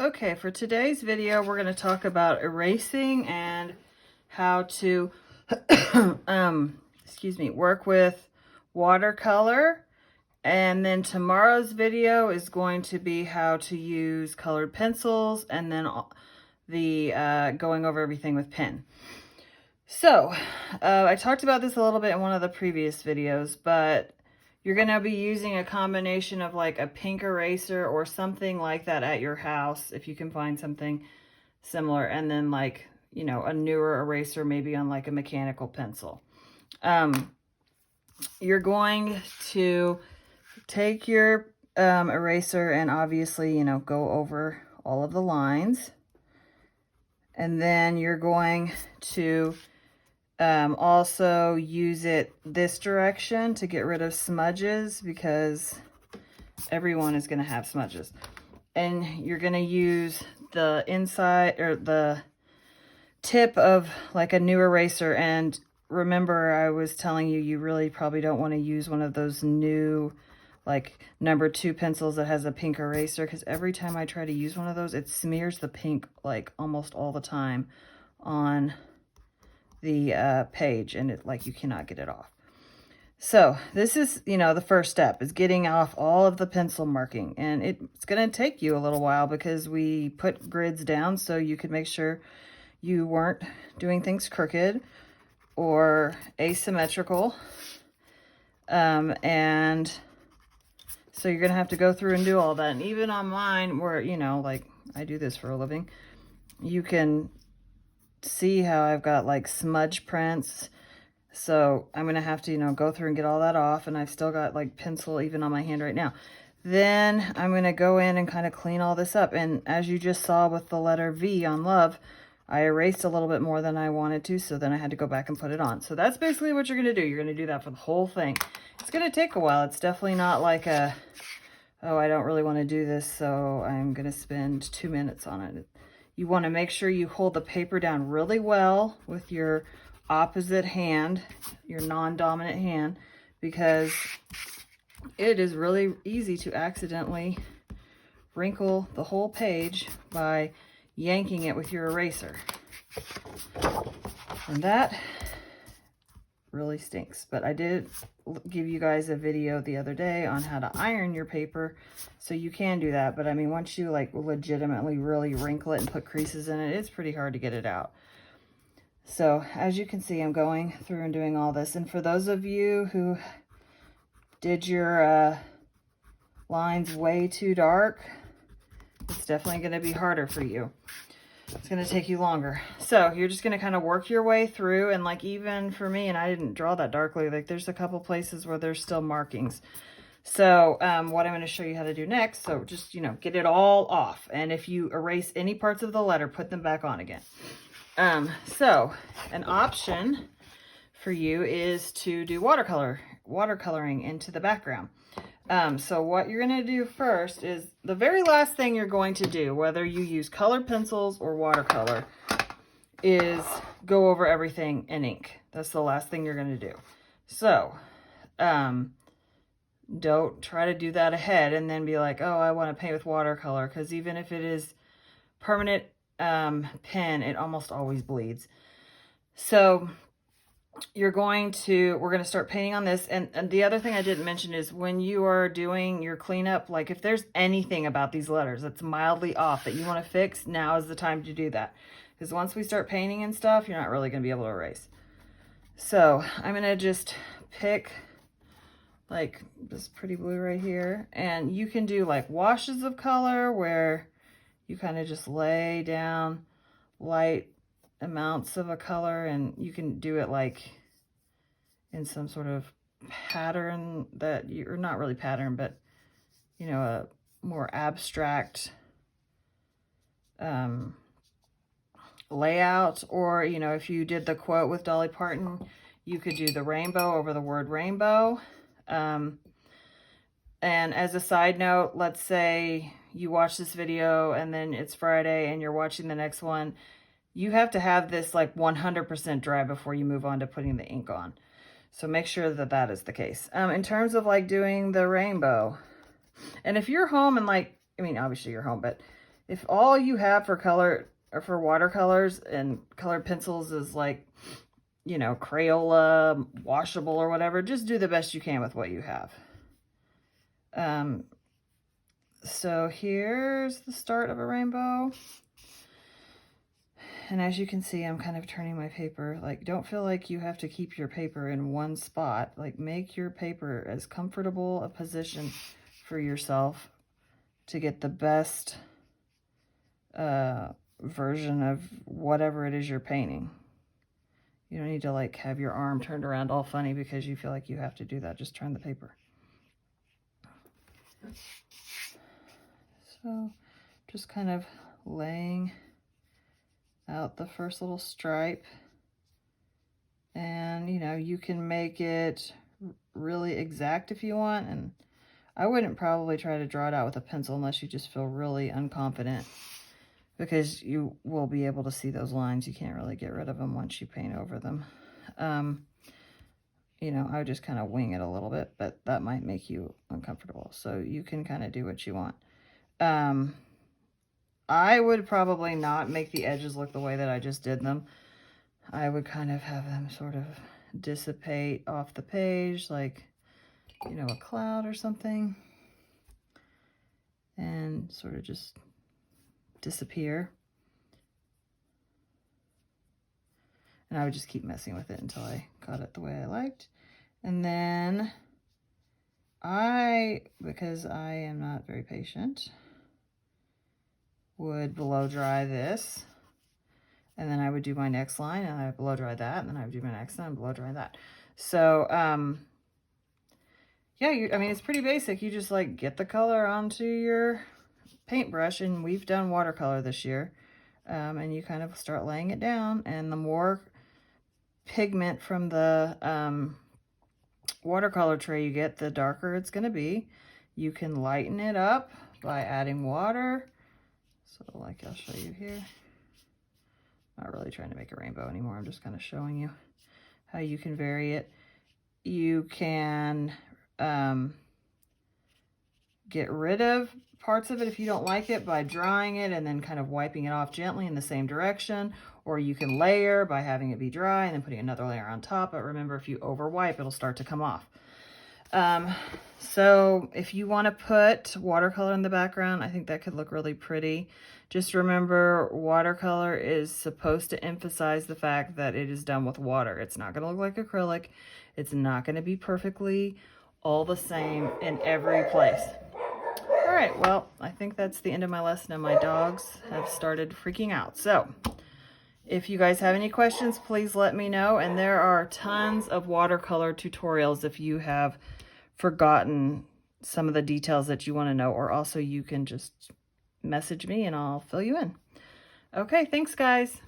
Okay, for today's video, we're going to talk about erasing and how to, work with watercolor. And then tomorrow's video is going to be how to use colored pencils and then the going over everything with pen. So, I talked about this a little bit in one of the previous videos, but you're going to be using a combination of like a pink eraser or something like that at your house, if you can find something similar, and then like, you know, a newer eraser, maybe on like a mechanical pencil. You're going to take your eraser and obviously, you know, go over all of the lines. And then you're going to also use it this direction to get rid of smudges, because everyone is going to have smudges. And you're going to use the inside or the tip of like a new eraser. And remember, I was telling you, you really probably don't want to use one of those new like number 2 pencils that has a pink eraser, because every time I try to use one of those, it smears the pink like almost all the time on the page, and it like you cannot get it off. So this is, you know, the first step is getting off all of the pencil marking, and it's going to take you a little while because we put grids down so you could make sure you weren't doing things crooked or asymmetrical. And so you're going to have to go through and do all that. And even on mine, where, you know, like I do this for a living, you can see how I've got like smudge prints. So I'm going to have to, you know, go through and get all that off. And I've still got like pencil even on my hand right now. Then I'm going to go in and kind of clean all this up. And as you just saw with the letter V on love, I erased a little bit more than I wanted to. So then I had to go back and put it on. So that's basically what you're going to do. You're going to do that for the whole thing. It's going to take a while. It's definitely not like a, oh, I don't really want to do this, so I'm going to spend 2 minutes on it. You want to make sure you hold the paper down really well with your opposite hand, your non-dominant hand, because it is really easy to accidentally wrinkle the whole page by yanking it with your eraser. And that really stinks. But I did give you guys a video the other day on how to iron your paper, so you can do that. But I mean, once you like legitimately really wrinkle it and put creases in it, it's pretty hard to get it out. So as you can see, I'm going through and doing all this. And for those of you who did your lines way too dark, it's definitely going to be harder for you. It's going to take you longer. So you're just going to kind of work your way through. And like, even for me, and I didn't draw that darkly, like there's a couple places where there's still markings. So what I'm going to show you how to do next, so just, you know, get it all off. And if you erase any parts of the letter, put them back on again. So an option for you is to do watercoloring into the background. So what you're going to do first is the very last thing you're going to do, whether you use colored pencils or watercolor, is go over everything in ink. That's the last thing you're going to do. So, don't try to do that ahead and then be like, oh, I want to paint with watercolor, because even if it is permanent pen, it almost always bleeds. So we're going to start painting on this. And the other thing I didn't mention is when you are doing your cleanup, like if there's anything about these letters that's mildly off that you want to fix, now is the time to do that. Because once we start painting and stuff, you're not really going to be able to erase. So I'm going to just pick like this pretty blue right here. And you can do like washes of color where you kind of just lay down light amounts of a color, and you can do it like in some sort of pattern that you're not really pattern, but you know, a more abstract layout. Or, you know, if you did the quote with Dolly Parton, you could do the rainbow over the word rainbow. And as a side note, let's say you watch this video and then it's Friday and you're watching the next one. You have to have this like 100% dry before you move on to putting the ink on. So make sure that that is the case. In terms of like doing the rainbow, and if you're home and like, I mean, obviously you're home, but if all you have for color or for watercolors and colored pencils is like, you know, Crayola, washable or whatever, just do the best you can with what you have. So here's the start of a rainbow. And as you can see, I'm kind of turning my paper. Like, don't feel like you have to keep your paper in one spot. Like, make your paper as comfortable a position for yourself to get the best version of whatever it is you're painting. You don't need to like have your arm turned around all funny because you feel like you have to do that. Just turn the paper. So just kind of laying out the first little stripe. And, you know, you can make it really exact if you want. And I wouldn't probably try to draw it out with a pencil unless you just feel really unconfident, because you will be able to see those lines. You can't really get rid of them once you paint over them. You know, I would just kind of wing it a little bit, but that might make you uncomfortable. So you can kind of do what you want. I would probably not make the edges look the way that I just did them. I would kind of have them sort of dissipate off the page, like, you know, a cloud or something, and sort of just disappear. And I would just keep messing with it until I got it the way I liked. And then because I am not very patient, would blow dry this, and then I would do my next line, and I would blow dry that, and then I would do my next line and blow dry that. So yeah, I mean, it's pretty basic. You just like get the color onto your paintbrush, and we've done watercolor this year, and you kind of start laying it down, and the more pigment from the watercolor tray you get, the darker it's going to be. You can lighten it up by adding water. So like I'll show you here. Not really trying to make a rainbow anymore. I'm just kind of showing you how you can vary it. You can get rid of parts of it if you don't like it by drying it and then kind of wiping it off gently in the same direction. Or you can layer by having it be dry and then putting another layer on top. But remember, if you over wipe, it'll start to come off. So if you want to put watercolor in the background, I think that could look really pretty. Just remember, watercolor is supposed to emphasize the fact that it is done with water. It's not going to look like acrylic. It's not going to be perfectly all the same in every place. All right, well, I think that's the end of my lesson, and my dogs have started freaking out. So if you guys have any questions, please let me know. And there are tons of watercolor tutorials if you have forgotten some of the details that you want to know, or also you can just message me and I'll fill you in. Okay, thanks guys.